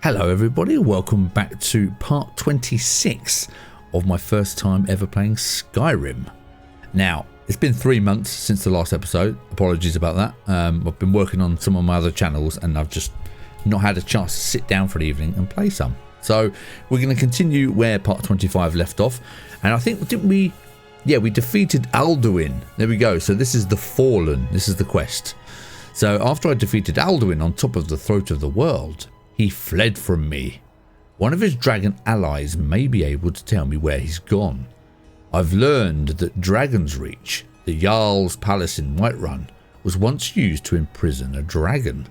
Hello everybody, welcome back to part 26 of my first time ever playing Skyrim. Now, it's been 3 months since the last episode, apologies about that. I've been working on some of my other channels and I've just not had a chance to sit down for the evening and play some. So we're going to continue where part 25 left off, and I think, didn't we? Yeah, we defeated Alduin. There we go. So this is the Fallen, this is the quest. So after I defeated Alduin on top of the throat of the world, he fled from me. One of his dragon allies may be able to tell me where he's gone. I've learned that Dragonsreach, the Jarl's palace in Whiterun, was once used to imprison a dragon.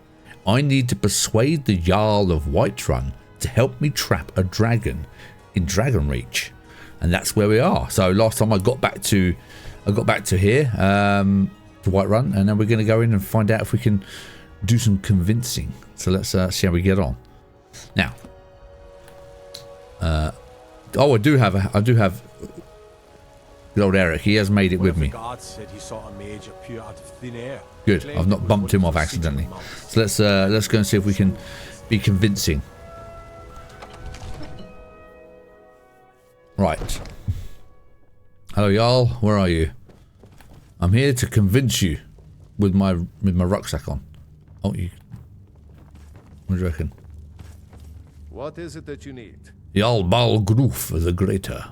I need to persuade the Jarl of Whiterun to help me trap a dragon in Dragonsreach, and that's where we are. So last time I got back to here, to Whiterun, and then we're going to go in and find out if we can do some convincing. So let's see how we get on. Now, I do have good old Eric. He has made it with me. Good. I've not bumped him off accidentally. So let's go and see if we can be convincing. Right. Hello, Jarl. Where are you? I'm here to convince you with my rucksack on. Oh, you. What do you reckon? What is it that you need? Jarl Balgruf the Greater.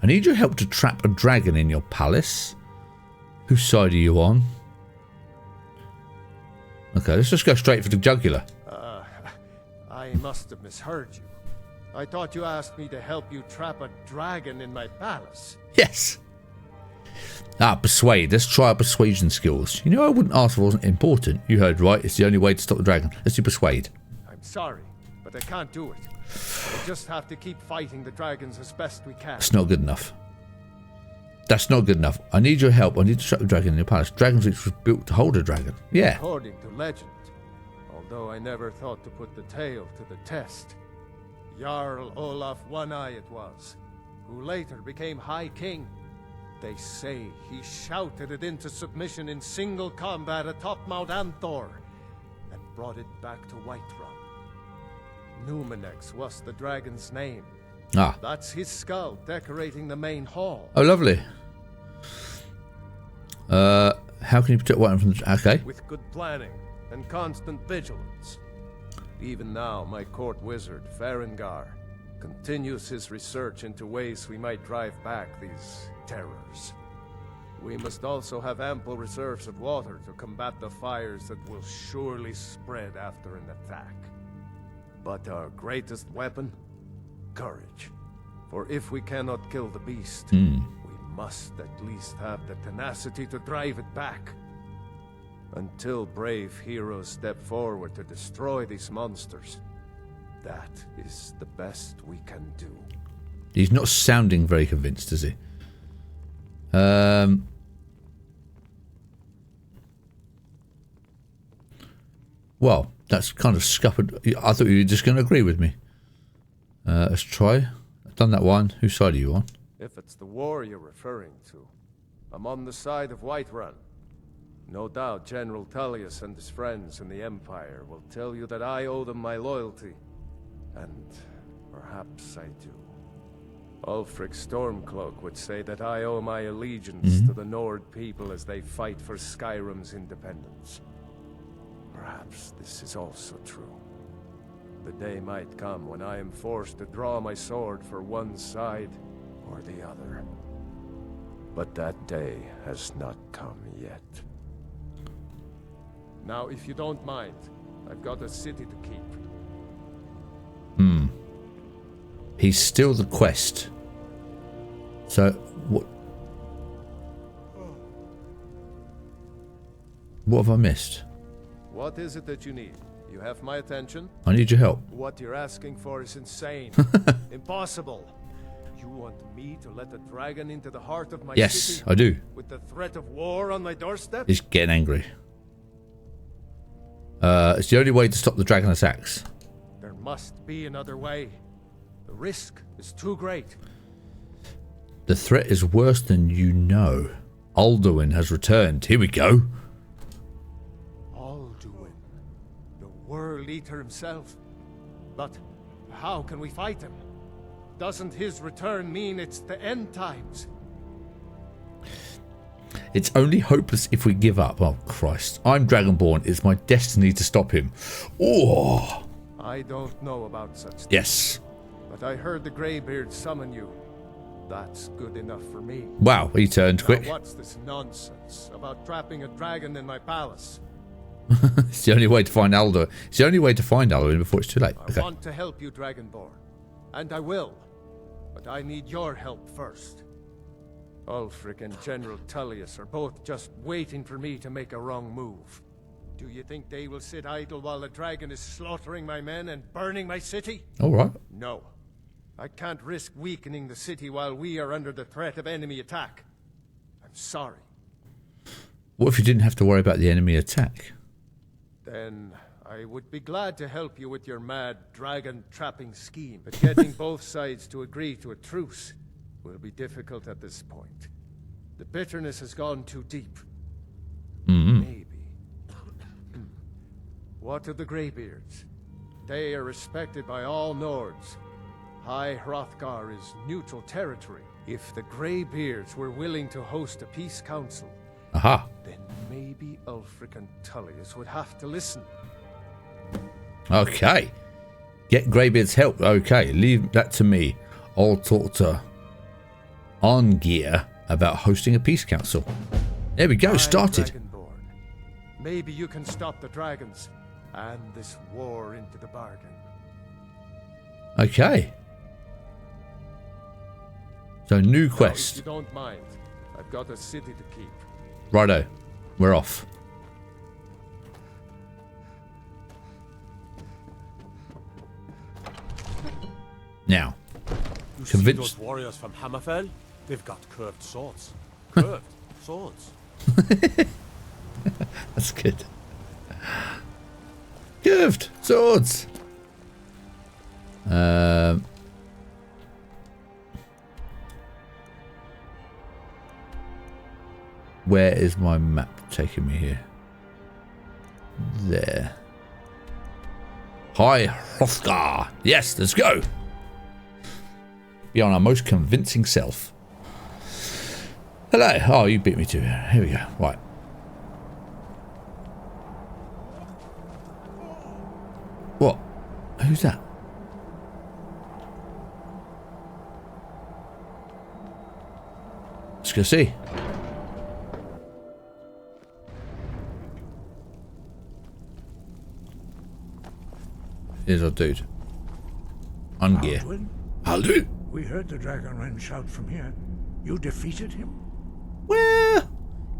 I need your help to trap a dragon in your palace. Whose side are you on? Okay, let's just go straight for the jugular. I must have misheard you. I thought you asked me to help you trap a dragon in my palace. Yes. Persuade. Let's try our persuasion skills. You know, I wouldn't ask if it wasn't important. You heard right. It's the only way to stop the dragon. Let's do persuade. I'm sorry, but I can't do it. We just have to keep fighting the dragons as best we can. That's not good enough. That's not good enough. I need your help. I need to trap a dragon in your palace. Dragonsreach was built to hold a dragon. Yeah. According to legend, although I never thought to put the tale to the test, Jarl Olaf One-Eye it was, who later became High King. They say he shouted it into submission in single combat atop Mount Anthor and brought it back to Whiterun. Numenex was the dragon's name. That's his skull decorating the main hall. Oh, lovely. How can you protect Whiterun from the... Okay. With good planning and constant vigilance. Even now, my court wizard, Farengar, continues his research into ways we might drive back these terrors. We must also have ample reserves of water to combat the fires that will surely spread after an attack. But our greatest weapon? Courage. For if we cannot kill the beast, we must at least have the tenacity to drive it back. Until brave heroes step forward to destroy these monsters, that is the best we can do. He's not sounding very convinced, is he? Well, that's kind of scuppered. I thought you were just going to agree with me. Let's try. I've done that one. Whose side are you on? If it's the war you're referring to, I'm on the side of Whiterun. No doubt General Tullius and his friends in the Empire will tell you that I owe them my loyalty. And perhaps I do. Ulfric Stormcloak would say that I owe my allegiance to the Nord people as they fight for Skyrim's independence. Perhaps this is also true. The day might come when I am forced to draw my sword for one side or the other. But that day has not come yet. Now, if you don't mind, I've got a city to keep. He's still the quest. So, what have I missed? What is it that you need? You have my attention? I need your help. What you're asking for is insane. Impossible. You want me to let a dragon into the heart of my city? Yes, I do. With the threat of war on my doorstep? He's getting angry. It's the only way to stop the dragon attacks. There must be another way. The risk is too great. The threat is worse than you know. Alduin has returned. Here we go. Alduin, the World Eater himself. But how can we fight him? Doesn't his return mean it's the end times? It's only hopeless if we give up. Oh, Christ. I'm Dragonborn. It's my destiny to stop him. Oh. I don't know about such things. Yes. But I heard the Greybeard summon you. That's good enough for me. Wow, he turned quick. Now what's this nonsense about trapping a dragon in my palace? It's the only way to find Alduin. It's the only way to find Alduin before it's too late. I want to help you, Dragonborn. And I will. But I need your help first. Ulfric and General Tullius are both just waiting for me to make a wrong move. Do you think they will sit idle while the dragon is slaughtering my men and burning my city? All right. No. I can't risk weakening the city while we are under the threat of enemy attack. I'm sorry. What if you didn't have to worry about the enemy attack? Then I would be glad to help you with your mad dragon trapping scheme. But getting both sides to agree to a truce will be difficult at this point. The bitterness has gone too deep. Maybe. What of the Greybeards? They are respected by all Nords. High Hrothgar is neutral territory. If the Greybeards were willing to host a peace council, Aha. then maybe Ulfric and Tullius would have to listen. Okay. Get Greybeard's help. Okay, leave that to me. I'll talk to Arngeir about hosting a peace council. There we go, started. Dragonborn. Maybe you can stop the dragons and this war into the bargain. Okay. So new Now, quest. if you don't mind, I've got a city to keep. Righto. We're off. Now. You see Convinced. those warriors from Hammerfell? They've got curved swords. Curved swords. That's good. Curved swords. Where is my map taking me here? There. High Hrothgar. Yes, let's go. Be on our most convincing self. Hello. Oh, you beat me to it. Here we go. Right. What? Who's that? Let's go see. Here's our dude. Arngeir. Alduin? Alduin? We heard the Dragonren shout from here. You defeated him? Well,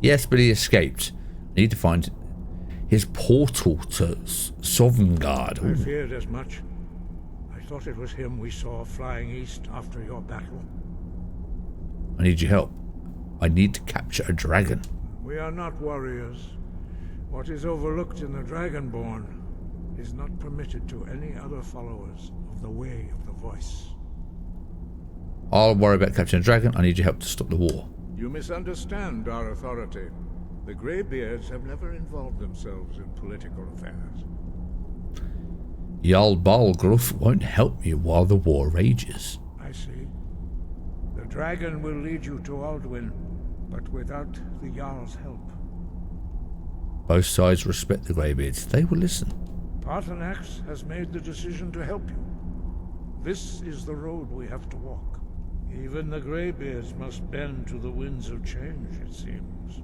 yes, but he escaped. I need to find his portal to Sovngarde. I feared as much. I thought it was him we saw flying east after your battle. I need your help. I need to capture a dragon. We are not warriors. What is overlooked in the Dragonborn is not permitted to any other followers of the Way of the Voice. I'll worry about capturing a dragon. I need your help to stop the war. You misunderstand our authority. The Greybeards have never involved themselves in political affairs. Jarl Balgruuf won't help me while the war rages. I see. The dragon will lead you to Alduin, but without the Jarl's help. Both sides respect the Greybeards. They will listen. Paarthurnax has made the decision to help you. This is the road we have to walk. Even the Greybeards must bend to the winds of change, it seems.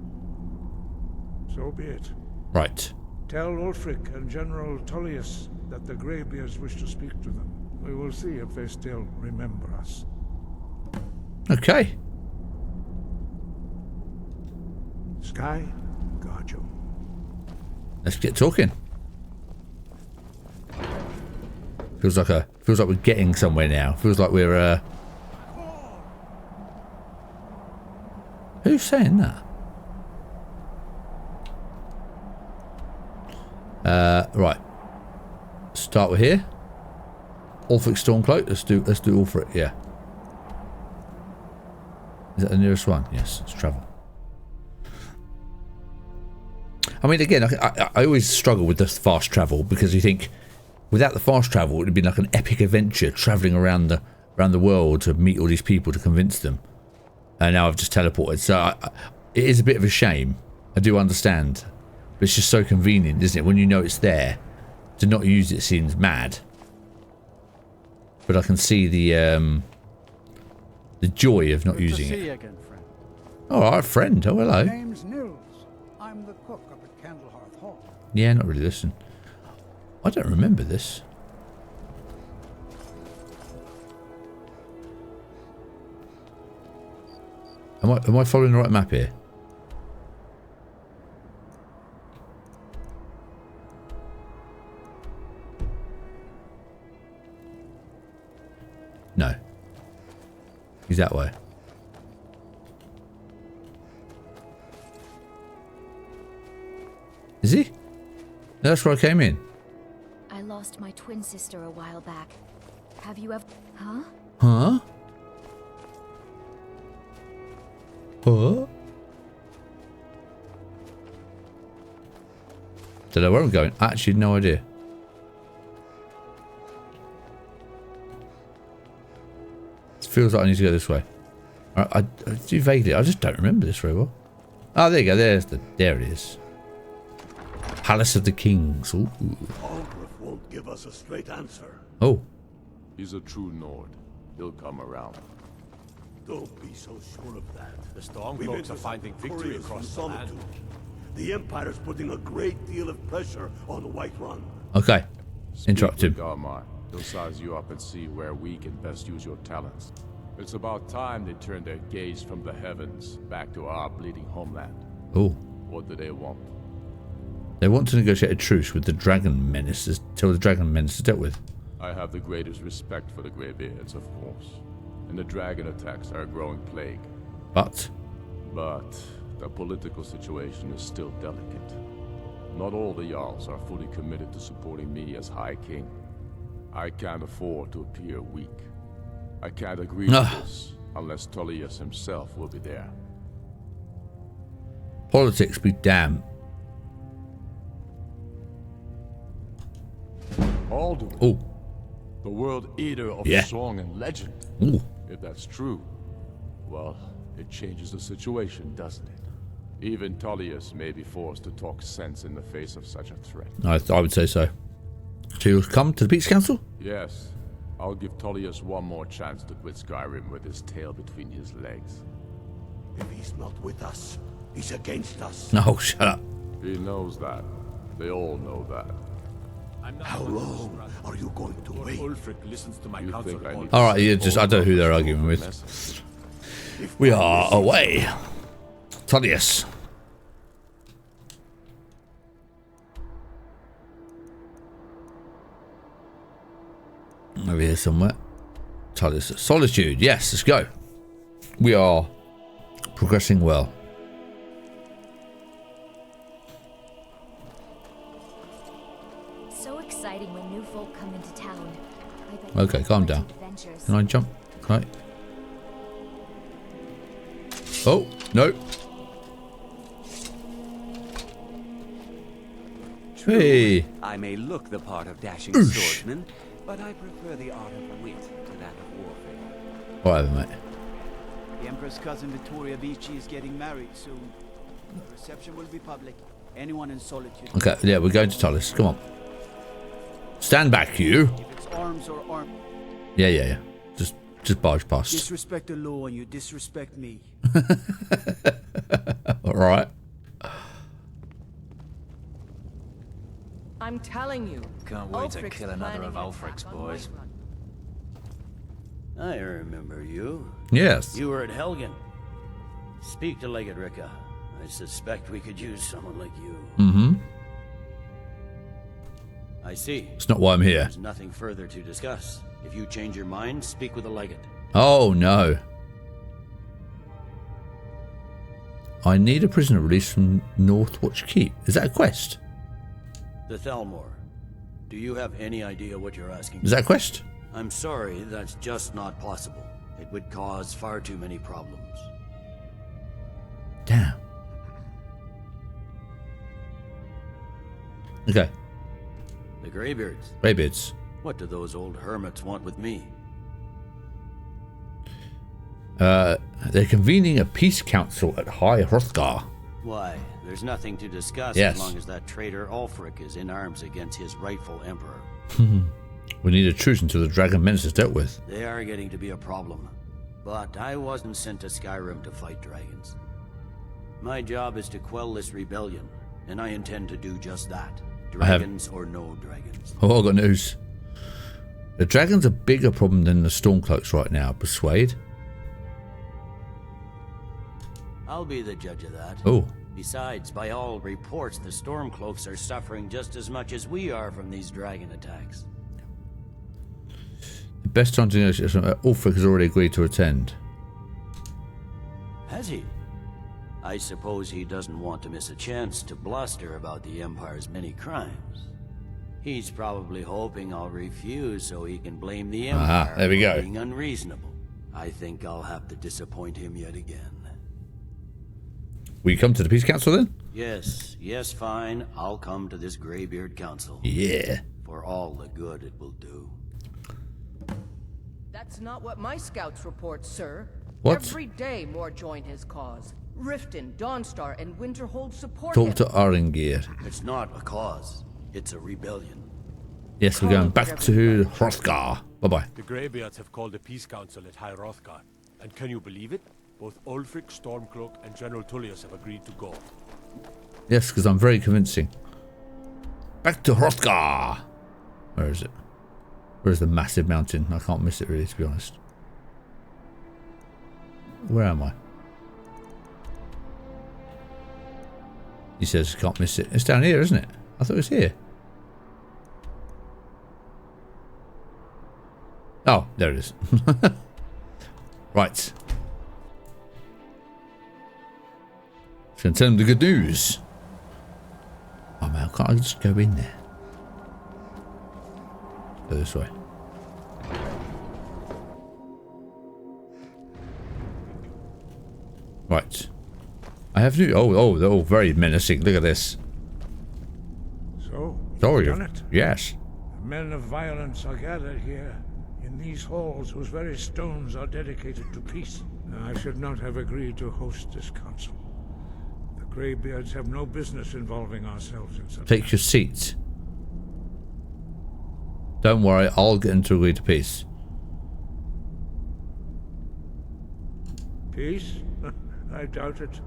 So be it. Right. Tell Ulfric and General Tullius that the Greybeards wish to speak to them. We will see if they still remember us. Okay. Sky, guard you. Let's get talking. Feels like we're getting somewhere now. Feels like we're Who's saying that? Right. Start with here. Ulfric Stormcloak. Let's do Ulfric, yeah. Is that the nearest one? Yes, let's travel. I mean, again, I always struggle with this fast travel because you think without the fast travel, it would have been like an epic adventure traveling around the world to meet all these people to convince them. And now I've just teleported. So it is a bit of a shame. I do understand. But it's just so convenient, isn't it? When you know it's there, to not use it seems mad. But I can see the joy of not using it. Again, friend. All right, friend. Oh, hello. My name's Nils. I'm the cook up at Candlehearth Hall. Yeah, not really. Listen, I don't remember this. Am I following the right map here? No. He's that way. Is he? No, that's where I came in. I lost my twin sister a while back. Have you ever... Huh? Huh? Huh? Don't know where I'm going. Actually, no idea. It feels like I need to go this way. I do vaguely. I just don't remember this very well. Oh, there you go. There it is. Palace of the Kings. Ooh. Aldrich won't give us a straight answer. Oh. He's a true Nord. He'll come around. Don't be so sure of that. The Stormcloaks are finding victory across the land. The Empire's putting a great deal of pressure on Whiterun. Okay. Interrupt him. Garmar. He'll size you up and see where we can best use your talents. It's about time they turn their gaze from the heavens back to our bleeding homeland. Oh. What do they want? They want to negotiate a truce with the dragon menaces till the dragon menace is dealt with. I have the greatest respect for the Greybeards, of course. And the dragon attacks are a growing plague. But the political situation is still delicate. Not all the Jarls are fully committed to supporting me as High King. I can't afford to appear weak. I can't agree to this unless Tullius himself will be there. Politics be damned. Alduin, Oh. the world eater of Yeah. song and legend. Ooh. If that's true, well, it changes the situation, doesn't it? Even Tullius may be forced to talk sense in the face of such a threat. I would say so. So you'll come to the Peace Council? Yes, I'll give Tullius one more chance to quit Skyrim with his tail between his legs. If he's not with us, he's against us. No, shut up. He knows that. They all know that. How long are you going to wait? Ulfric listens to my You counsel. think I need Alright, to yeah, just I don't know who they're arguing with. message? We are away. Tullius. Over here somewhere. Tullius. Solitude. Yes, let's go. We are progressing well. So exciting when new folk come into town. I bet Okay, you calm plenty down. of adventures. Can I jump? Can I? Oh, no. Hey. I may look the part of dashing Oosh. swordsman, but I prefer the art of wit to that of warfare. Whatever, mate. The Emperor's cousin Vittoria Vici is getting married soon. The reception will be public. Anyone in solitude. Okay, yeah, we're going to Tullius. Come on. Stand back, you. If it's arms or arm, Yeah. Just barge past. disrespect the law and you disrespect me. All right. I'm telling you. Can't wait to Ulfric's kill another of planning an Ulfric's attack on boys. Whiterun. I remember you. Yes. You were at Helgen. Speak to Legate Ricka. I suspect we could use someone like you. Mm-hmm. I see. It's not why I'm here. There's nothing further to discuss. If you change your mind, speak with the Legate. Oh, no. I need a prisoner released from Northwatch Keep. Is that a quest? The Thalmor. Do you have any idea what you're asking? Is that a quest? I'm sorry, that's just not possible. It would cause far too many problems. Damn. Okay. The Greybeards. Greybeards. What do those old hermits want with me? They're convening a peace council at High Hrothgar. Why, there's nothing to discuss Yes. as long as that traitor Ulfric is in arms against his rightful emperor. We need a truce until the dragon menace is dealt with. They are getting to be a problem. But I wasn't sent to Skyrim to fight dragons. My job is to quell this rebellion, and I intend to do just that. Dragons or no dragons. Oh, I got news. The dragon's a bigger problem than the Stormcloaks right now. Persuade. I'll be the judge of that. Oh. Besides, by all reports, the Stormcloaks are suffering just as much as we are from these dragon attacks. The best time to negotiate. Ulfric has already agreed to attend. Has he? I suppose he doesn't want to miss a chance to bluster about the Empire's many crimes. He's probably hoping I'll refuse so he can blame the Empire there we go. for being unreasonable. I think I'll have to disappoint him yet again. Will you come to the Peace Council then? Yes, fine. I'll come to this Greybeard Council. Yeah. For all the good it will do. That's not what my scouts report, sir. What? Every day more join his cause. Riften, Dawnstar, and Winterhold support Talk him. to Aringir. It's not a cause. It's a rebellion. Yes, we're going back to Hrothgar. Bye-bye. The Greybeards have called a peace council at High Hrothgar. And can you believe it? Both Ulfric, Stormcloak, and General Tullius have agreed to go. Yes, because I'm very convincing. Back to Hrothgar. Where is it? Where's the massive mountain? I can't miss it really, to be honest. Where am I? He says can't miss it. It's down here, isn't it? I thought it was here. Oh, there it is. Right. Just gonna tell him the good news. Oh man, can't I just go in there? Go this way. Right. I have new. Oh, they're all very menacing. Look at this. So, Sorry. you've done it. Yes. The men of violence are gathered here, in these halls whose very stones are dedicated to peace. I should not have agreed to host this council. The Greybeards have no business involving ourselves in such. Take your seat. Don't worry, I'll get them to agree to peace. Peace? I doubt it.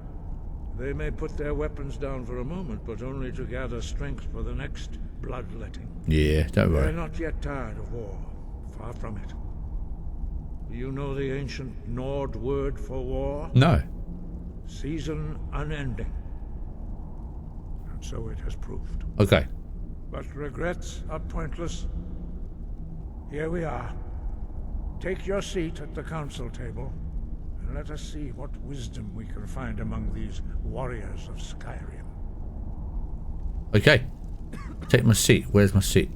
They may put their weapons down for a moment, but only to gather strength for the next bloodletting. Yeah, don't worry. They're not yet tired of war. Far from it. Do you know the ancient Nord word for war? No. Season unending. And so it has proved. Okay. But regrets are pointless. Here we are. Take your seat at the council table, and let us see what wisdom we can find among these warriors of Skyrim. Okay. Take my seat. Where's my seat?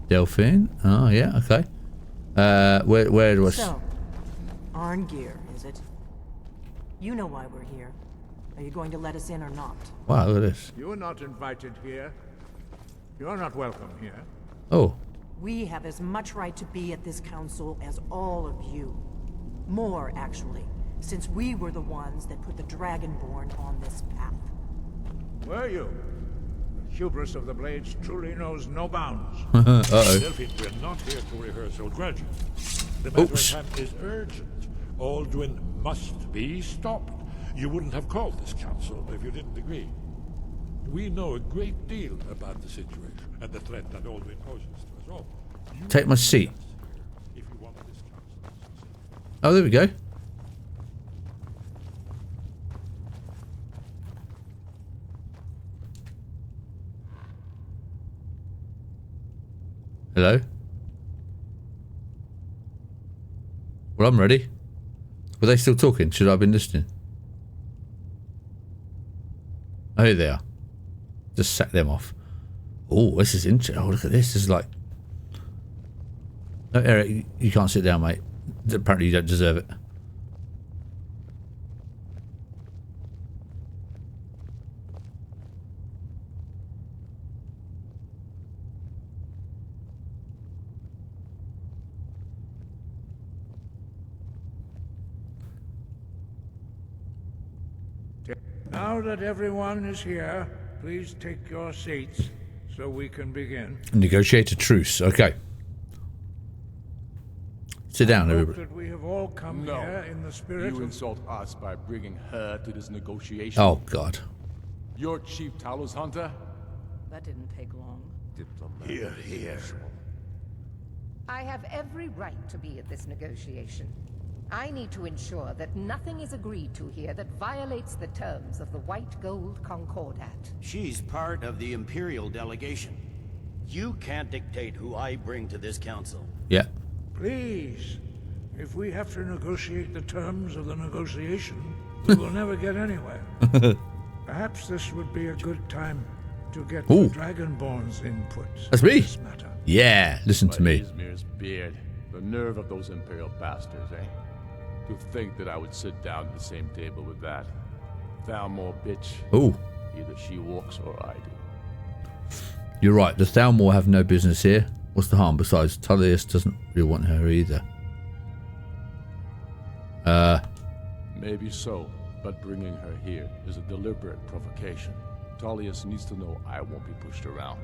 Delphine? Oh, yeah, okay. Where do I... So, Arngir, is it? You know why we're here. Are you going to let us in or not? Wow, look at this. You are not invited here. You are not welcome here. Oh. We have as much right to be at this council as all of you. More, actually, since we were the ones that put the Dragonborn on this path. Were you? The hubris of the Blades truly knows no bounds. Uh-oh. Delphine, we're not here to rehearse old grudges. The matter at hand is urgent. Alduin must be stopped. You wouldn't have called this council if you didn't agree. We know a great deal about the situation and the threat that Alduin poses to us all. Take my seat. Oh, there we go. Hello? Well, I'm ready. Were they still talking? Should I have been listening? Oh, here they are. Just sack them off. Oh, this is interesting. Oh, look at this. This is like... No, Eric, you can't sit down, mate. Apparently you don't deserve it. Now that everyone is here, please take your seats so we can begin. Negotiate a truce. Okay. Sit down, I hope everybody. that we have all come here in the spirit You of... insult us by bringing her to this negotiation. Oh, God. You're Chief Talos Hunter? That didn't take long. Here, here. I have every right to be at this negotiation. I need to ensure that nothing is agreed to here that violates the terms of the White Gold Concordat. She's part of the Imperial delegation. You can't dictate who I bring to this council. Yeah. Please, if we have to negotiate the terms of the negotiation, we will never get anywhere. Perhaps this would be a good time to get the Dragonborn's input. That's on me. this matter. Yeah, listen to me. Izmir's beard. The nerve of those Imperial bastards, eh? To think that I would sit down at the same table with that. Thalmor bitch. Oh. Either she walks or I do. You're right. The Thalmor have no business here. What's the harm? Besides, Tullius doesn't really want her either. Maybe so, but bringing her here is a deliberate provocation. Tullius needs to know I won't be pushed around.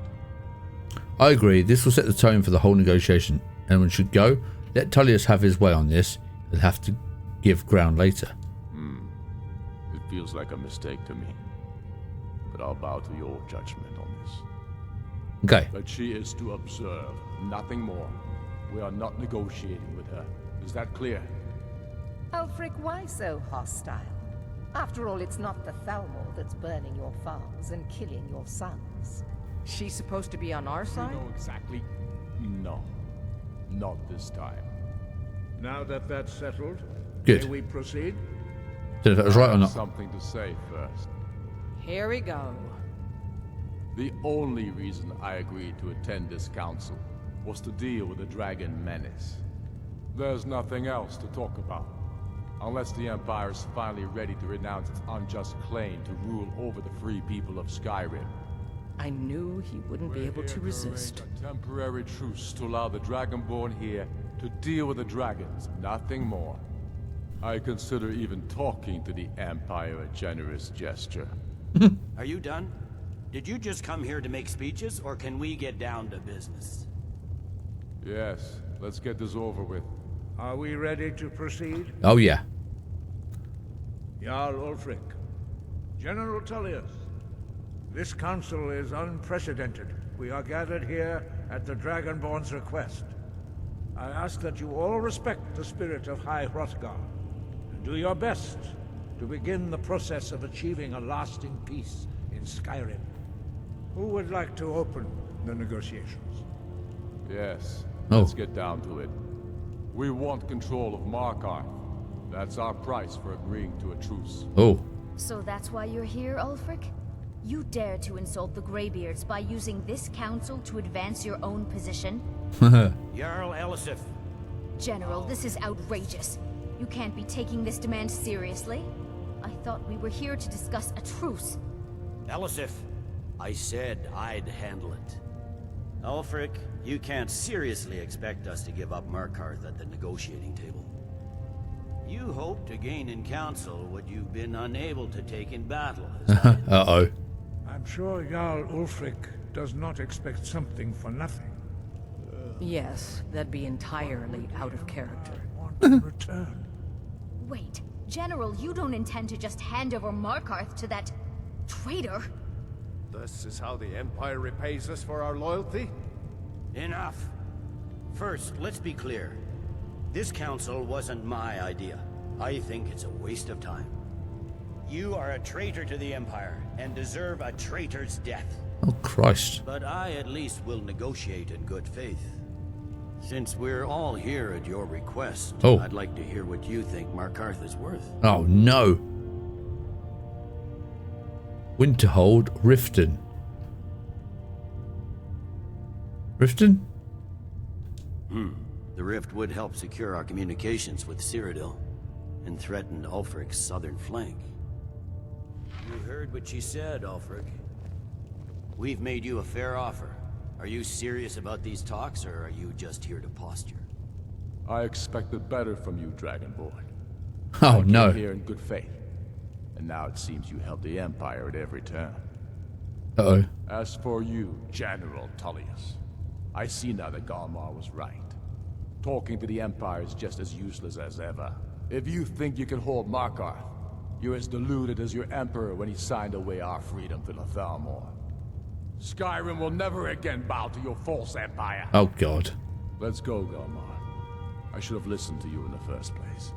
I agree. This will set the tone for the whole negotiation. Anyone should go. Let Tullius have his way on this. He'll have to give ground later. It feels like a mistake to me. But I'll bow to your judgment on this. Okay. But she is to observe, nothing more. We are not negotiating with her. Is that clear? Ulfric, why so hostile? After all, it's not the Thalmor that's burning your farms and killing your sons. She's supposed to be on our side? You know exactly. No. Not this time. Now that that's settled, Good. may we proceed? Don't know if that was right or not. Something to say first. Here we go. The only reason I agreed to attend this council was to deal with the dragon menace. There's nothing else to talk about. Unless the Empire is finally ready to renounce its unjust claim to rule over the free people of Skyrim. I knew he wouldn't be able to resist. A temporary truce to allow the Dragonborn here to deal with the dragons, nothing more. I consider even talking to the Empire a generous gesture. Are you done? Did you just come here to make speeches, or can we get down to business? Yes, let's get this over with. Are we ready to proceed? Oh, yeah. Jarl Ulfric, General Tullius, this council is unprecedented. We are gathered here at the Dragonborn's request. I ask that you all respect the spirit of High Hrothgar, and do your best to begin the process of achieving a lasting peace in Skyrim. Who would like to open the negotiations? Yes, let's get down to it. We want control of Markarth. That's our price for agreeing to a truce. Oh. So that's why you're here, Ulfric? You dare to insult the Greybeards by using this council to advance your own position? Jarl Elisif. General, this is outrageous. You can't be taking this demand seriously. I thought we were here to discuss a truce. Elisif, I said I'd handle it. Ulfric, you can't seriously expect us to give up Markarth at the negotiating table. You hope to gain in council what you've been unable to take in battle. Uh-oh. I'm sure Jarl Ulfric does not expect something for nothing. Yes, that'd be entirely out of character. In return. Wait, General, you don't intend to just hand over Markarth to that traitor? This is how the Empire repays us for our loyalty? Enough. First, let's be clear. This council wasn't my idea. I think it's a waste of time. You are a traitor to the Empire, and deserve a traitor's death. Oh, Christ. But I at least will negotiate in good faith. Since we're all here at your request, I'd like to hear what you think Markarth is worth. Oh, no. Winterhold, Riften. Riften? The rift would help secure our communications with Cyrodiil, and threatened Ulfric's southern flank. You heard what she said, Ulfric. We've made you a fair offer. Are you serious about these talks, or are you just here to posture? I expected better from you, Dragonborn. Oh, no. I came here in good faith. and now it seems you help the Empire at every turn. Uh-oh. As for you, General Tullius, I see now that Galmar was right. Talking to the Empire is just as useless as ever. If you think you can hold Markarth, you're as deluded as your Emperor when he signed away our freedom to the Thalmor. Skyrim will never again bow to your false empire. Oh, God. Let's go, Galmar. I should have listened to you in the first place.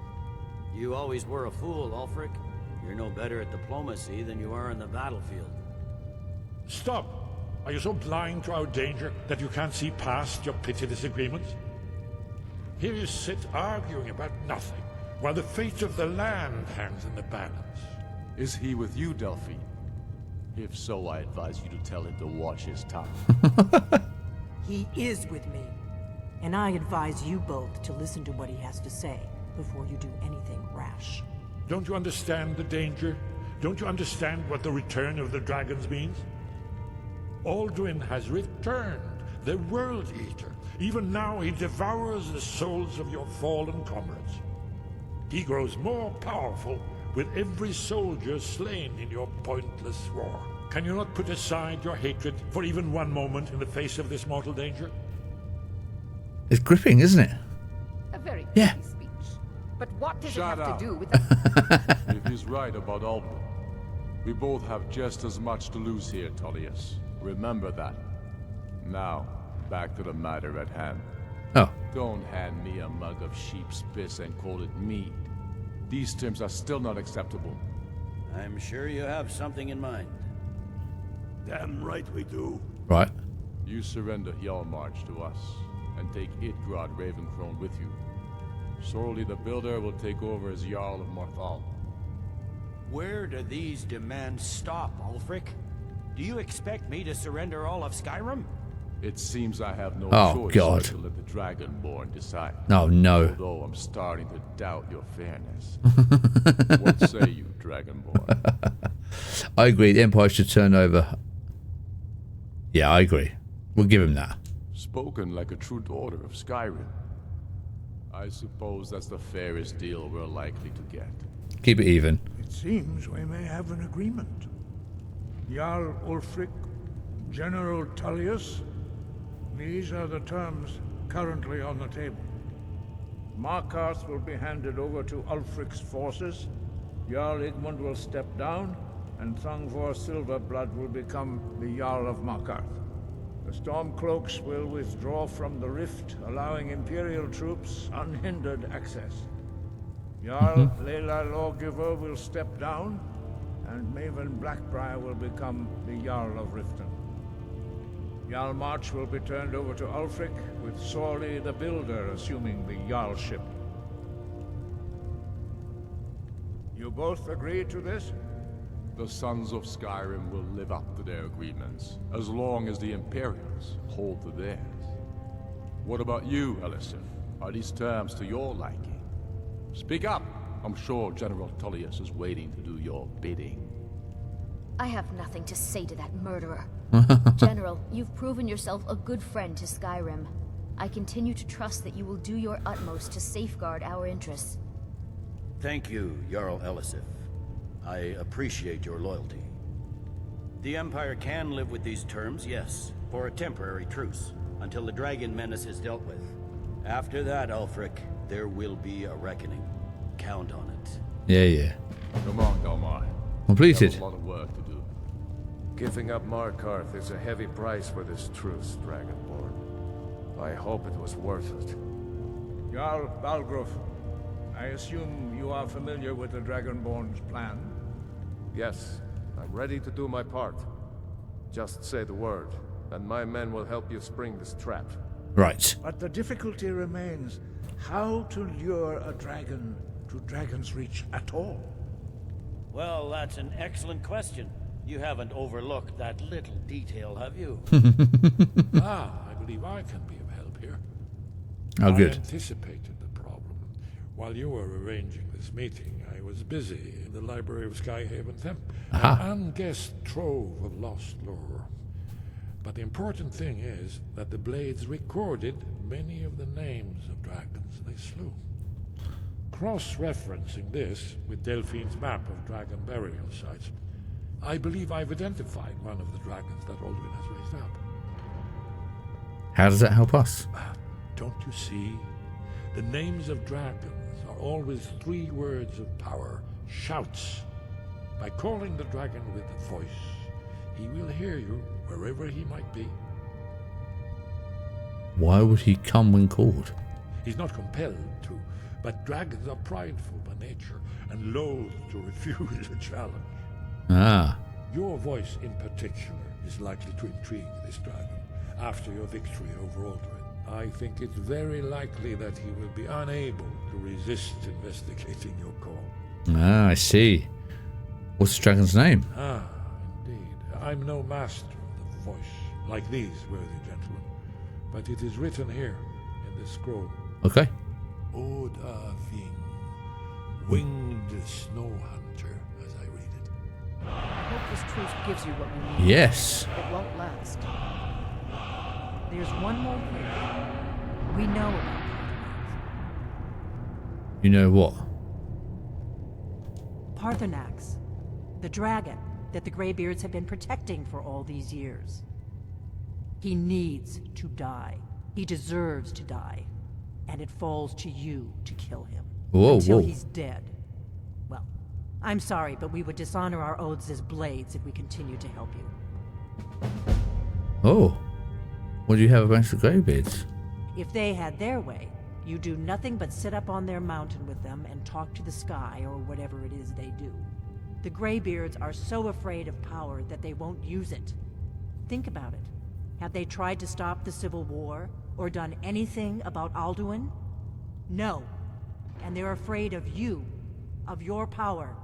You always were a fool, Ulfric. You're no better at diplomacy than you are in the battlefield. Stop! Are you so blind to our danger that you can't see past your petty disagreements? Here you sit arguing about nothing, while the fate of the land hangs in the balance. Is he with you, Delphine? If so, I advise you to tell him to watch his tongue. He is with me. And I advise you both to listen to what he has to say before you do anything rash. Don't you understand the danger? Don't you understand what the return of the dragons means? Alduin has returned, the World Eater. Even now he devours the souls of your fallen comrades. He grows more powerful with every soldier slain in your pointless war. Can you not put aside your hatred for even one moment in the face of this mortal danger? It's gripping, isn't it? A very Yeah. pretty speech. But what does Shut it have up. to do with If he's right about Alduin, we both have just as much to lose here, Tullius. Remember that. Now, back to the matter at hand. Oh. Don't hand me a mug of sheep's piss and call it mead. These terms are still not acceptable. I'm sure you have something in mind. Damn right we do. Right. You surrender Hjalmarch to us, and take Idgrod Ravencrone with you. Sorli the Builder will take over as Jarl of Morthal. Where do these demands stop, Ulfric? Do you expect me to surrender all of Skyrim? It seems I have no Oh, choice God. but to let the Dragonborn decide. Oh, no. Although I'm starting to doubt your fairness. What say you, Dragonborn? I agree. The Empire should turn over. Yeah, I agree. We'll give him that. Spoken like a true daughter of Skyrim. I suppose that's the fairest deal we're likely to get. Keep it even. It seems we may have an agreement. Jarl Ulfric, General Tullius, these are the terms currently on the table. Markarth will be handed over to Ulfric's forces, Jarl Igmund will step down, and Thangvor Silverblood will become the Jarl of Markarth. The Stormcloaks will withdraw from the rift, allowing Imperial troops unhindered access. Jarl Leila Lawgiver will step down, and Maven Blackbriar will become the Jarl of Riften. Hjalmarch will be turned over to Ulfric, with Sorli the Builder assuming the Jarlship. You both agree to this? The Sons of Skyrim will live up to their agreements, as long as the Imperials hold to theirs. What about you, Elisif? Are these terms to your liking? Speak up! I'm sure General Tullius is waiting to do your bidding. I have nothing to say to that murderer. General, you've proven yourself a good friend to Skyrim. I continue to trust that you will do your utmost to safeguard our interests. Thank you, Jarl Elisif. I appreciate your loyalty. The Empire can live with these terms, yes, for a temporary truce, until the dragon menace is dealt with. After that, Ulfric, there will be a reckoning. Count on it. Yeah. Come on, Galmar. Completed. We have a lot of work to do. Giving up Markarth is a heavy price for this truce, Dragonborn. I hope it was worth it. Jarl Balgruuf, I assume you are familiar with the Dragonborn's plan? Yes, I'm ready to do my part. Just say the word, and my men will help you spring this trap. Right. But the difficulty remains how to lure a dragon to Dragonsreach at all. Well, that's an excellent question. You haven't overlooked that little detail, have you? I believe I can be of help here. Oh, good. I anticipated the problem. While you were arranging this meeting, I was busy in the library of Skyhaven Temp, an unguessed trove of lost lore. But the important thing is that the blades recorded many of the names of dragons they slew. Cross-referencing this with Delphine's map of dragon burial sites, I believe I've identified one of the dragons that Alduin has raised up. How does that help us? Don't you see? The names of dragons are always 3 words of power, shouts. By calling the dragon with a voice, he will hear you wherever he might be. Why would he come when called? He's not compelled to, but dragons are prideful by nature and loath to refuse a challenge. Ah. Your voice in particular is likely to intrigue this dragon after your victory over Alduin. I think it's very likely that he will be unable to resist investigating your call. Ah, I see. What's the dragon's name? Ah, indeed. I'm no master of the voice, like these worthy gentlemen, but it is written here in this scroll. Okay. Odahviing, winged snow hunter, as I read it. I hope this truce gives you what you need. Yes. It won't last. There's one more thing. We know about You know what? Paarthurnax, the dragon that the Greybeards have been protecting for all these years. He needs to die. He deserves to die. And it falls to you to kill him. Until he's dead. Well, I'm sorry, but we would dishonor our oaths as blades if we continue to help you. Oh. What do you have against the Greybeards? If they had their way, you do nothing but sit up on their mountain with them and talk to the sky or whatever it is they do. The Greybeards are so afraid of power that they won't use it. Think about it. Have they tried to stop the Civil War or done anything about Alduin? No. And they're afraid of you, of your power.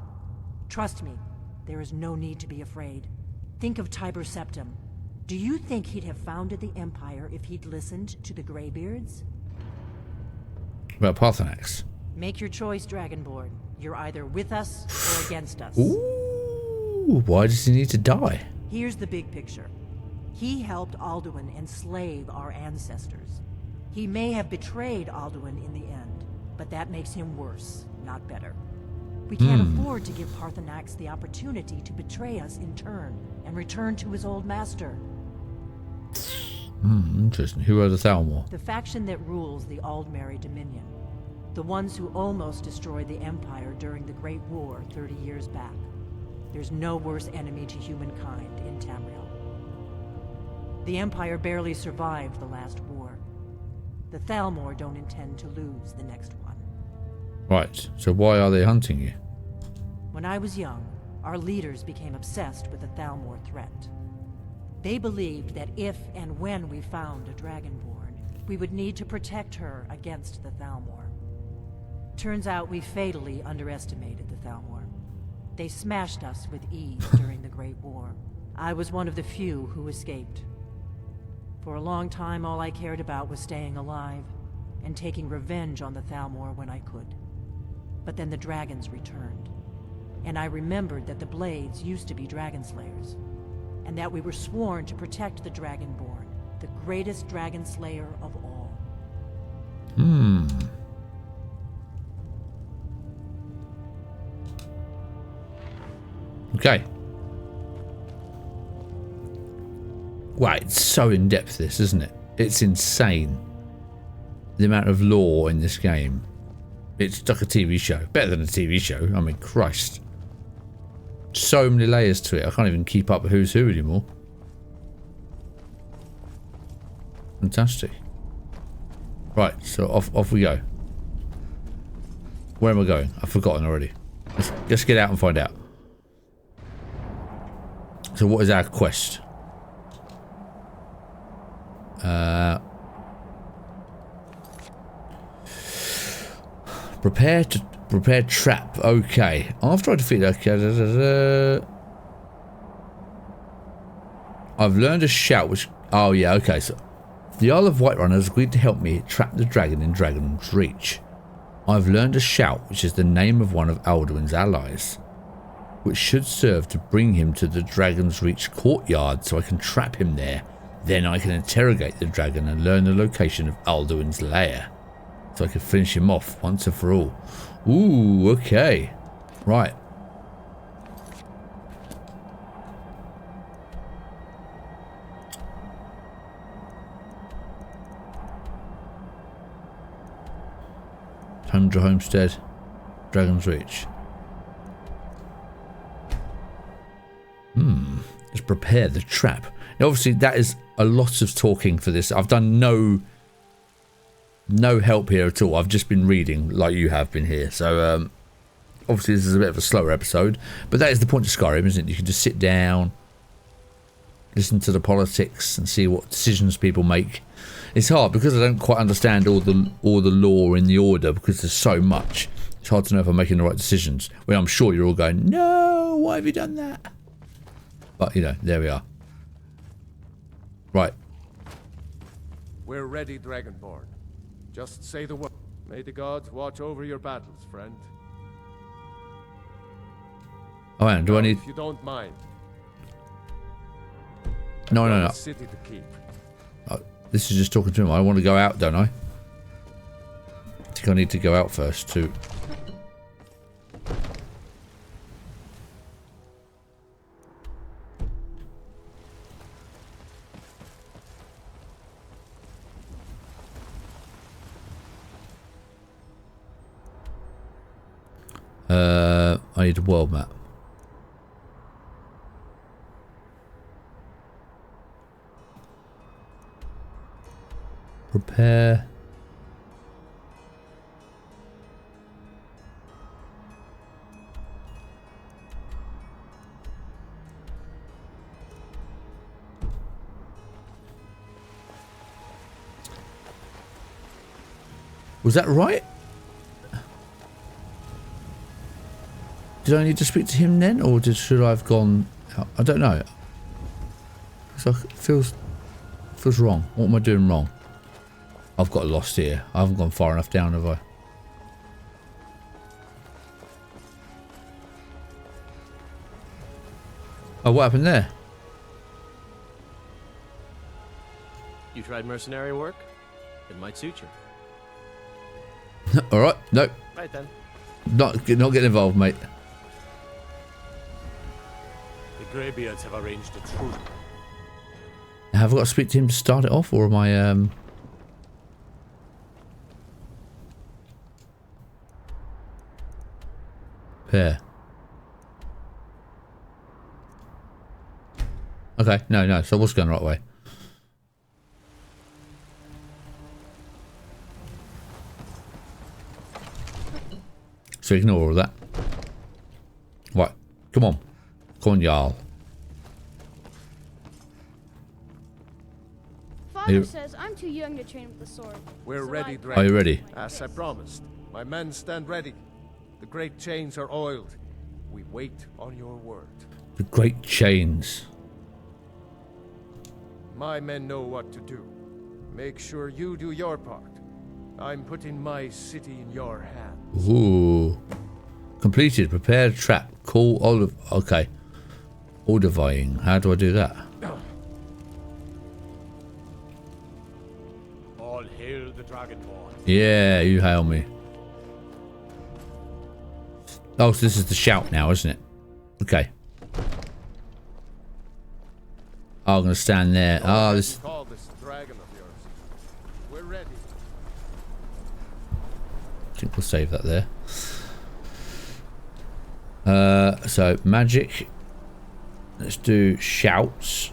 Trust me, there is no need to be afraid. Think of Tiber Septim. Do you think he'd have founded the Empire if he'd listened to the Greybeards? About Paarthurnax. Make your choice, Dragonborn. You're either with us or against us. Ooh, why does he need to die? Here's the big picture. He helped Alduin enslave our ancestors. He may have betrayed Alduin in the end, but that makes him worse, not better. We can't afford to give Paarthurnax the opportunity to betray us in turn and return to his old master. Interesting. Who are the Thalmor? The faction that rules the Aldmeri Dominion. The ones who almost destroyed the Empire during the Great War 30 years back. There's no worse enemy to humankind in Tamriel. The Empire barely survived the last war. The Thalmor don't intend to lose the next one. Right, so why are they hunting you? When I was young, our leaders became obsessed with the Thalmor threat. They believed that if and when we found a Dragonborn, we would need to protect her against the Thalmor. Turns out we fatally underestimated the Thalmor. They smashed us with ease during the Great War. I was one of the few who escaped. For a long time, all I cared about was staying alive and taking revenge on the Thalmor when I could. But then the dragons returned, and I remembered that the Blades used to be dragon slayers, and that we were sworn to protect the Dragonborn, the greatest dragon slayer of all. Okay. Wow, it's so in-depth this, isn't it? It's insane. The amount of lore in this game. It's like a TV show. Better than a TV show. I mean, Christ. So many layers to it. I can't even keep up with who's who anymore. Fantastic. Right, so off we go. Where am I going? I've forgotten already. Let's get out and find out. So what is our quest? Prepare trap. Okay. After I defeat. Okay. I've learned a shout which. Oh yeah. Okay. So the Jarl of Whiterun has agreed to help me trap the dragon in Dragonsreach. I've learned a shout which is the name of one of Alduin's allies, which should serve to bring him to the Dragonsreach courtyard so I can trap him there. Then I can interrogate the dragon and learn the location of Alduin's lair. So I can finish him off once and for all. Ooh, okay. Right. Tundra Homestead, Dragonsreach. Let's prepare the trap. Now, obviously, that is a lot of talking for this. I've done no help here at all. I've just been reading like you have been here. So, obviously, this is a bit of a slower episode. But that is the point of Skyrim, isn't it? You can just sit down, listen to the politics, and see what decisions people make. It's hard because I don't quite understand all the law in the order because there's so much. It's hard to know if I'm making the right decisions. Well, I'm sure you're all going, no, why have you done that? But, you know, there we are. Right. We're ready, Dragonborn. Just say the word. May the gods watch over your battles, friend. Oh, and do I need... If you don't mind. No. City to keep. This is just talking to him. I want to go out, don't I? I think I need to go out first, too. I need a world map. Prepare. Was that right? Did I need to speak to him then, or should I have gone out? I don't know. So it feels wrong. What am I doing wrong? I've got lost here. I haven't gone far enough down, have I? Oh, what happened there? You tried mercenary work? It might suit you. Alright, no. Right then. Not getting involved, mate. The Greybeards have arranged a truce. Have I got to speak to him to start it off, or am I Pair. Okay, no, so I was going the right way. So ignore all that. Right, come on, Jarl. Father says I'm too young to train with the sword. We're ready, Dragon. Are you ready? As I promised. My men stand ready. The great chains are oiled. We wait on your word. The great chains. My men know what to do. Make sure you do your part. I'm putting my city in your hands. Ooh. Completed. Prepare trap. Call Olive. Okay. Odahviing. How do I do that? All hail the Dragonborn. Yeah, you hail me. Oh, so this is the shout now, isn't it? Okay. Oh, I'm going to stand there. Oh, this... Call this dragon of yours. We're ready. I think we'll save that there. So, magic. Let's do shouts.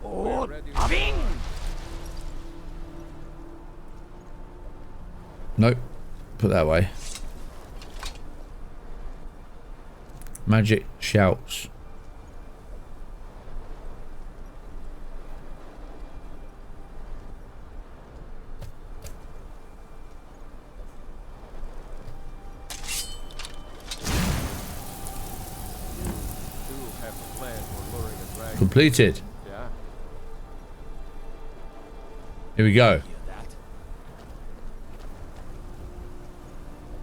Odahviing! Nope. Put that away. Magic shouts. Completed. Yeah. Here we go.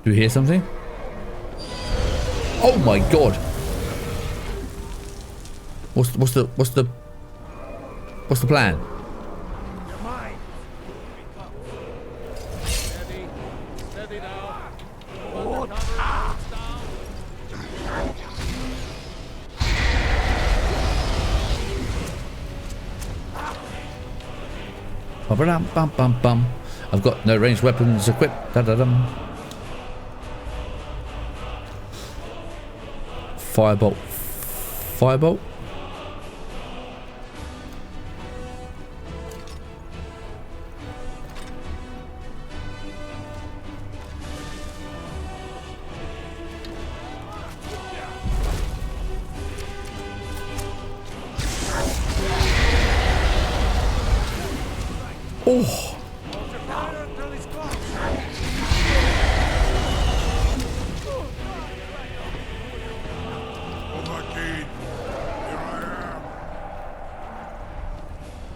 Do you hear something? Oh my god. What's the plan? Steady now. Bum, bum, bum. I've got no ranged weapons equipped. Da, da, dum. Firebolt. Firebolt. Oh.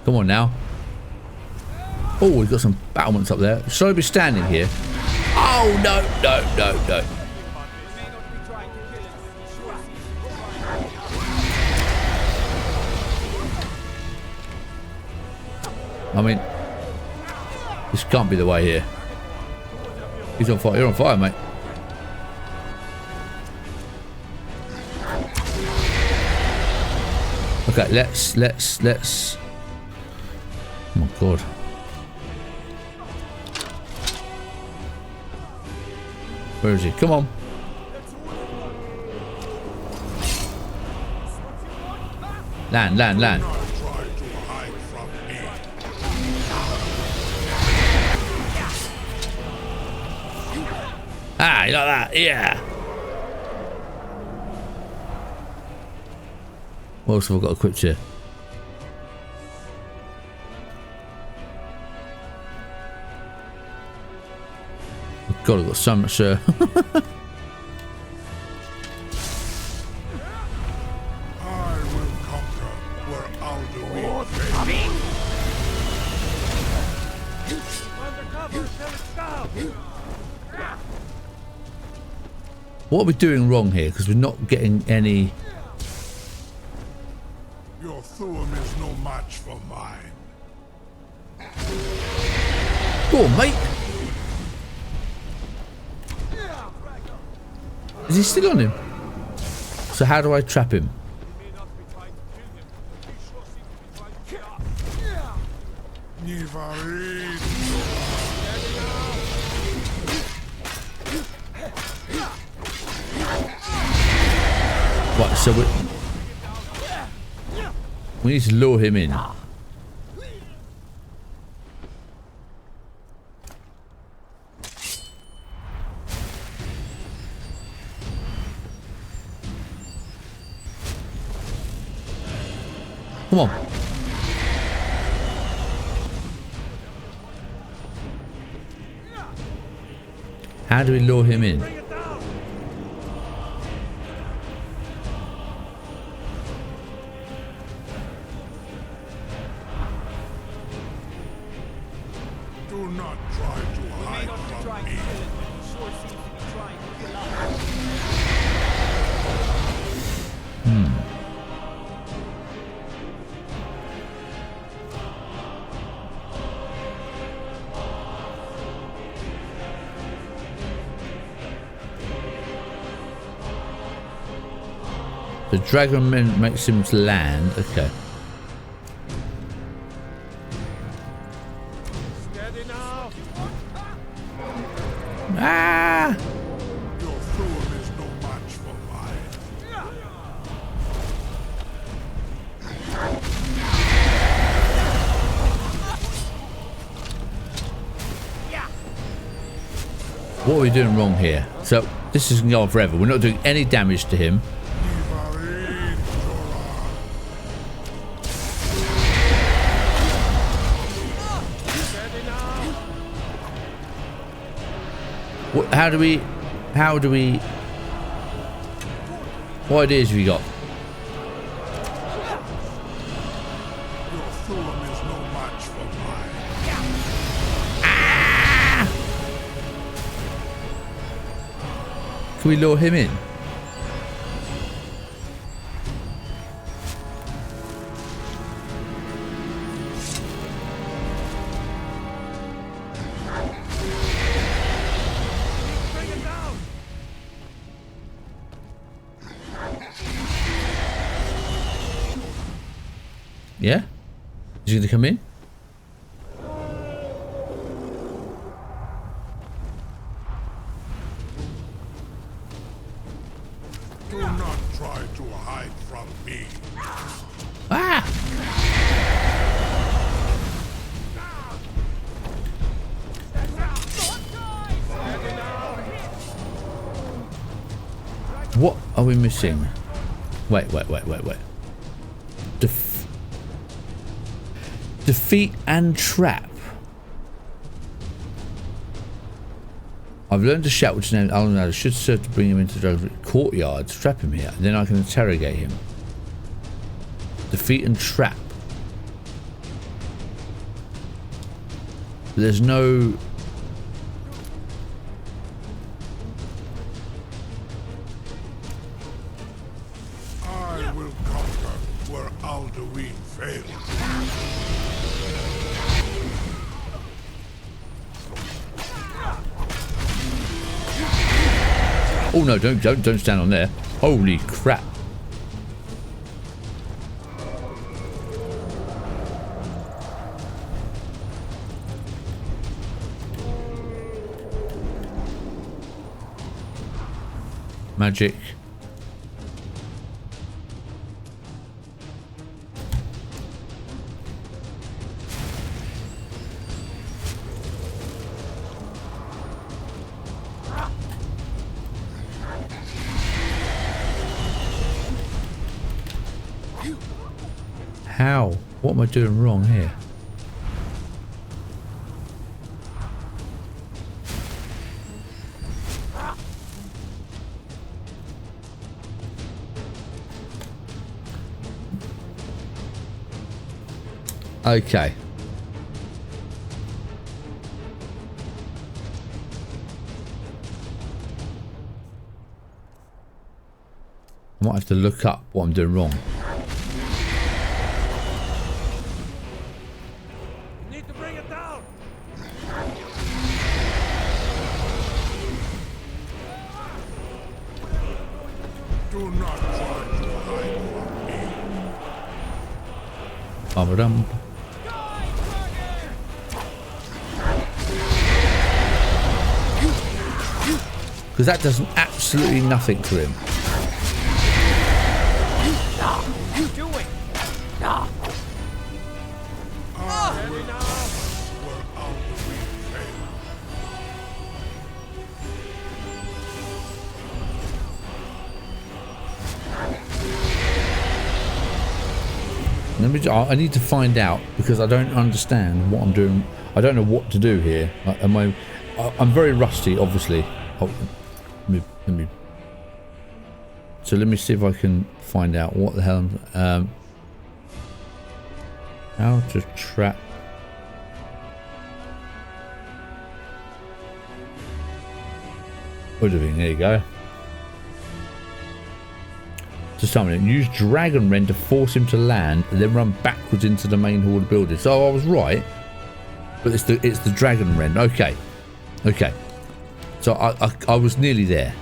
Come on now. Oh, we've got some battlements up there. Should I be standing here? Oh, no, no, no, no. I mean, this can't be the way here. He's on fire. You're on fire, mate. Okay, let's. Oh my god. Where is he? Come on. Land, land, land. Ah, you like that? Yeah. What else have I got equipped here? God, I've got so much. I will conquer where Alduin What are we doing wrong here? Because we're not getting any. Your Thuum is no match for mine. Go on, mate. Is he still on him? So how do I trap him? Right, so we need to lure him in. Come on. How do we lure him in? Do not try to hide from me. The dragon makes him land. Okay. Ah! Your Thuum is no match for mine. What are we doing wrong here? So this is going to go on forever. We're not doing any damage to him. How do we what ideas have you got? Your Thuum is no match for mine. Ah! Can we lure him in? Yeah? Is he going to come in? Do not try to hide from me. Ah! What are we missing? Wait. Defeat and trap. I've learned to shout, which is named Alduin should serve to bring him into the Dragonsreach courtyard, trap him here, and then I can interrogate him. Defeat and trap. But there's no... I will conquer where Alduin failed. Oh no, don't stand on there. Holy crap. Magic. How? What am I doing wrong here? Okay. I might have to look up what I'm doing wrong. Need to bring it down. Do not try to hide from me. Ba-ba-dum. Because that does absolutely nothing to him. Do it. Nah. I need to find out because I don't understand what I'm doing. I don't know what to do here. I'm very rusty, obviously. Oh, so let me see if I can find out what the hell I'm... how to trap... Odahviing, there you go. To summon it, use Dragon Rend to force him to land and then run backwards into the main hall of buildings. So I was right, but it's the Dragon Rend. Okay. So I was nearly there.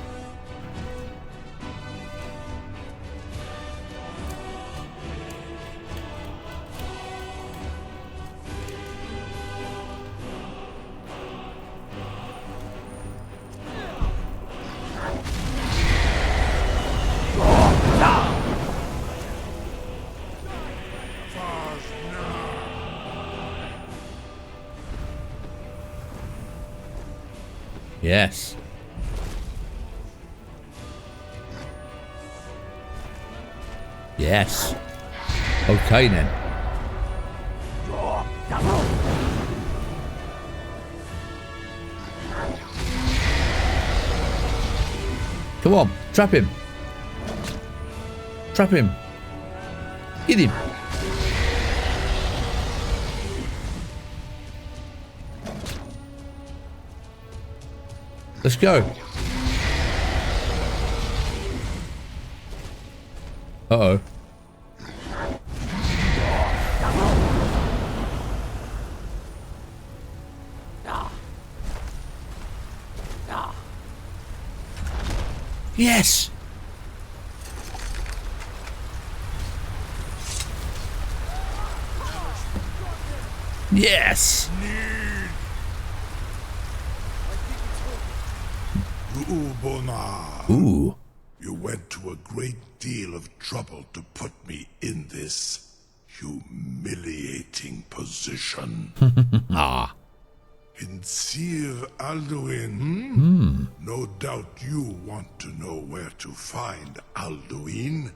Yes. Yes. Okay then. Come on, trap him. Trap him. Get him. Let's go. Uh-oh. Yes. Yes! Ubona. Ooh. You went to a great deal of trouble to put me in this humiliating position. Ah. Sincere Alduin, No doubt you want to know where to find Alduin.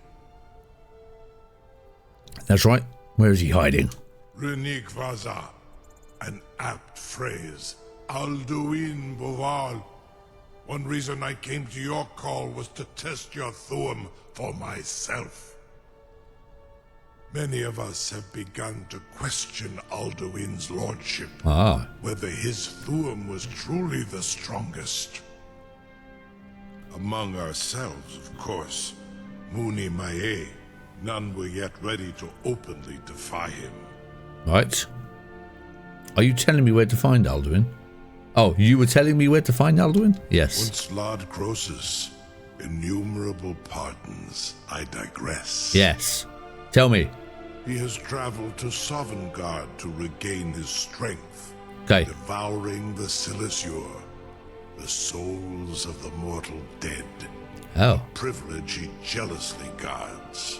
That's right. Where is he hiding? Renikvaza, an apt phrase. Alduin Boval. One reason I came to your call was to test your Thuum for myself. Many of us have begun to question Alduin's lordship. Whether his Thuum was truly the strongest. Among ourselves, of course. Muni Mae. None were yet ready to openly defy him. Right. Are you telling me where to find Alduin? Oh, you were telling me where to find Alduin? Yes. Once Lord Croesus, innumerable pardons, I digress. Yes. Tell me. He has traveled to Sovngarde to regain his strength. Okay. Devouring the Silesure, the souls of the mortal dead. Oh. A privilege he jealously guards.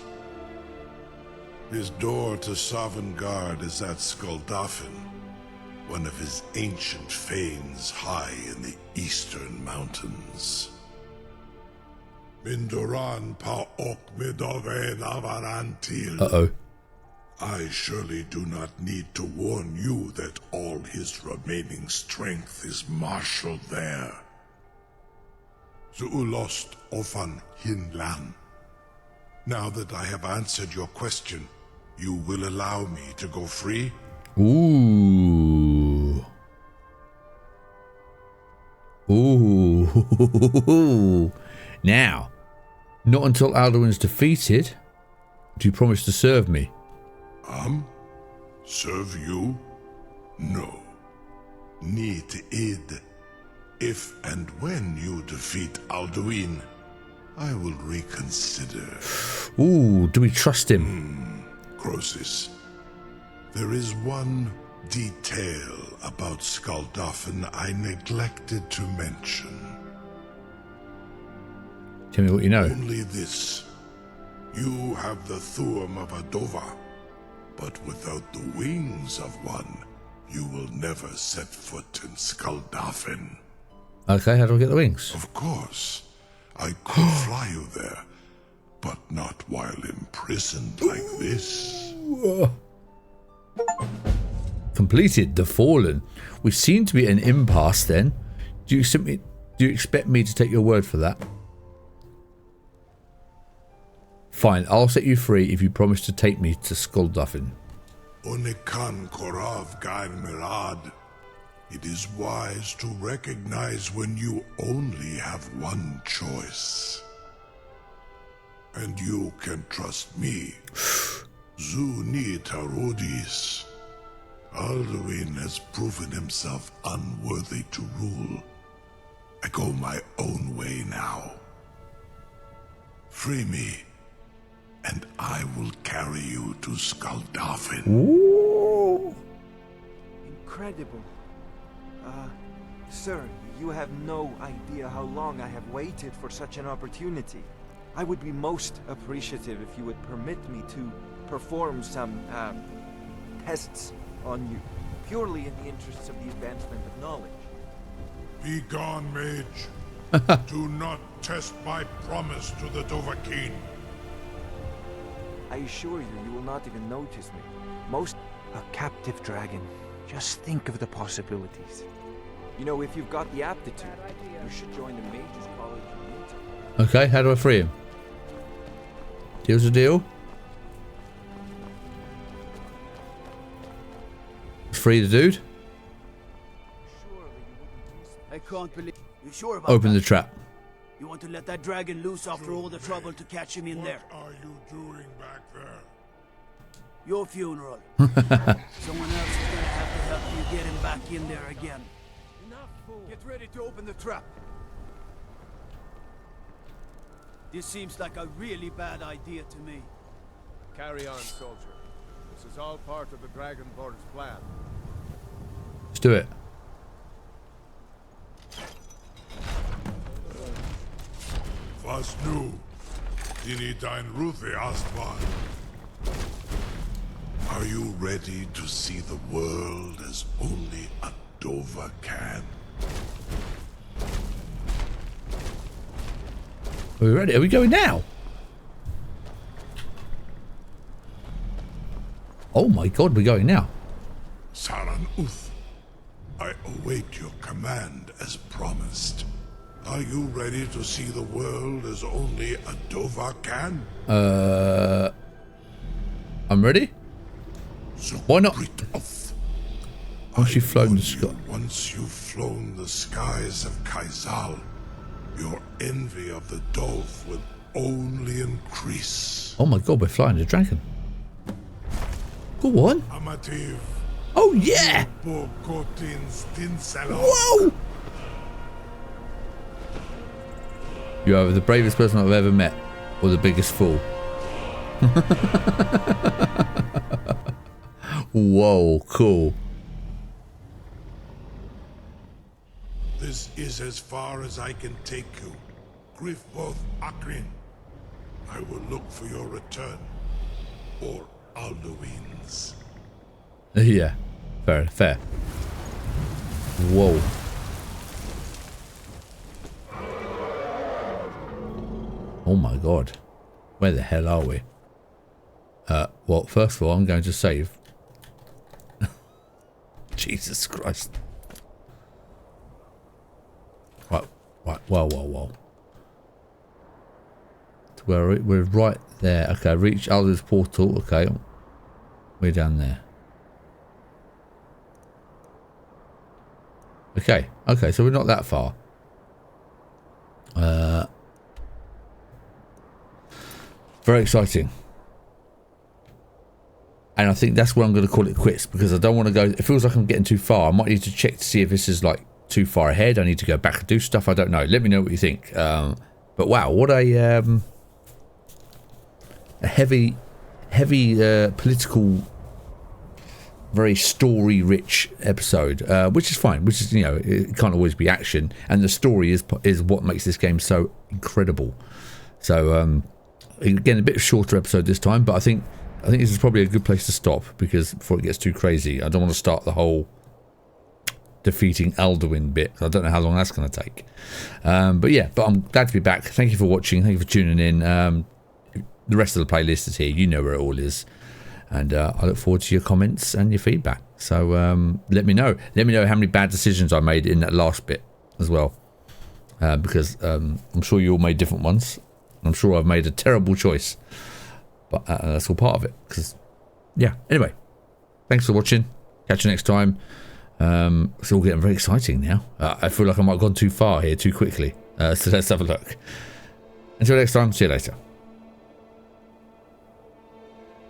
His door to Sovngarde is at Skuldafn, one of his ancient fanes high in the eastern mountains. Mindoran pa ok midove navarantil. Uh-oh. I surely do not need to warn you that all his remaining strength is marshaled there. Zuulost ofan hinlan. Now that I have answered your question, you will allow me to go free? Ooh. Ooh. Now, not until Alduin's defeated do you promise to serve me. Serve you? No. Need id. If and when you defeat Alduin, I will reconsider. Ooh, do we trust him? Croesus, there is one detail about Skuldafn I neglected to mention. Tell me what you know. Only this. You have the Thuum of Adova, but without the wings of one, you will never set foot in Skuldafn. Okay, how do I get the wings? Of course. I could fly you there, but not while imprisoned like this. Completed the Fallen. We seem to be at an impasse then. Do you expect me to take your word for that? Fine, I'll set you free if you promise to take me to Skuldafn. Onikan Korav Gain Mirad. It is wise to recognize when you only have one choice. And you can trust me. Zuni Tarudis. Alduin has proven himself unworthy to rule. I go my own way now. Free me, and I will carry you to Skuldafn. Ooh. Incredible. Sir, you have no idea how long I have waited for such an opportunity. I would be most appreciative if you would permit me to perform some, tests on you, purely in the interests of the advancement of knowledge. Be gone, mage. Do not test my promise to the Dovahkiin. I assure you, you will not even notice me. A captive dragon. Just think of the possibilities. You know, if you've got the aptitude, you should join the Mages College in Winter. Okay, how do I free him? Deal's a deal. Free the dude. I can't believe... You sure about Open that? the trap. You want to let that dragon loose after all the trouble to catch him in there? What are you doing back there? Your funeral. Someone else is gonna have to help you get him back in there again. Enough, fool. Get ready to open the trap. This seems like a really bad idea to me. Carry on, soldier. This is all part of the Dragonborn's plan. Let's do it. Was nu? Dini dein Ruthi Astval. Are you ready to see the world as only a Dova can? Are we ready? Are we going now? Oh my god, we're going now. Saran Uth, I await your command as promised. Are you ready to see the world as only a Dova can? I'm ready. Why not? Once you've flown the sky. Once you've flown the skies of Kaizal, your envy of the Dolph will only increase. Oh my god, we're flying the dragon. Go on. Amativ. Oh yeah! Whoa! You are the bravest person I've ever met, or the biggest fool. Whoa, cool. This is as far as I can take you. Griffboth Akrin. I will look for your return. Or Alduin's. Yeah, fair. Whoa. Oh my god. Where the hell are we? Well, first of all, I'm going to save. Jesus Christ. Right, whoa. We're right there. Okay, reach Alduin's portal. Okay, we're down there. Okay, so we're not that far. Very exciting. And I think that's where I'm going to call it quits, because I don't want to go. It feels like I'm getting too far. I might need to check to see if this is like too far ahead. I need to go back and do stuff. I don't know. Let me know what you think. But wow, what a heavy political, very story-rich episode, which is fine. Which is, you know, it can't always be action, and the story is what makes this game so incredible. So again, a bit shorter episode this time, but I think this is probably a good place to stop, because before it gets too crazy, I don't want to start the whole defeating Alduin bit. I don't know how long that's going to take. But yeah, I'm glad to be back. Thank you for watching. Thank you for tuning in. The rest of the playlist is here. You know where it all is. And I look forward to your comments and your feedback. So let me know. Let me know how many bad decisions I made in that last bit as well. Because I'm sure you all made different ones. I'm sure I've made a terrible choice. But that's all part of it. Because, yeah. Anyway, thanks for watching. Catch you next time. It's all getting very exciting now. I feel like I might have gone too far here too quickly. So let's have a look. Until next time, see you later.